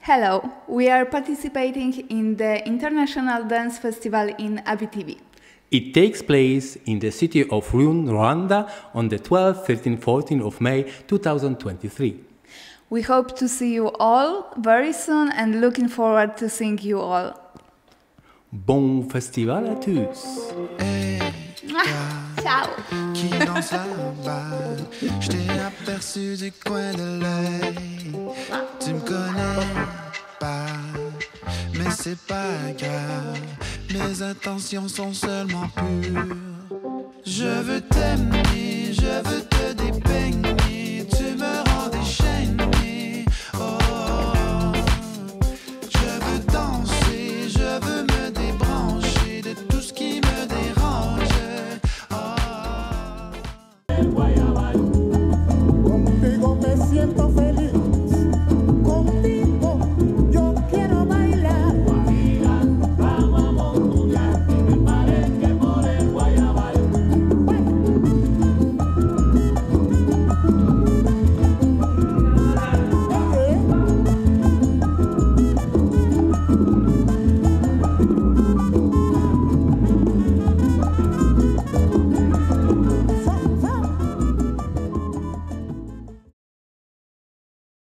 Hello, we are participating in the International Dance Festival in Abitibi. It takes place in the city of Rwanda on the 12th, 13th, 14th of May 2023. We hope to see you all very soon and looking forward to seeing you all. Bon festival à tous. Ciao. Qui danse là-bas, je t'ai aperçu du coin de l'œil. Tu me connais pas, mais c'est pas grave. Mes intentions sont seulement pures. Je veux t'aimer, je veux te dépeigner.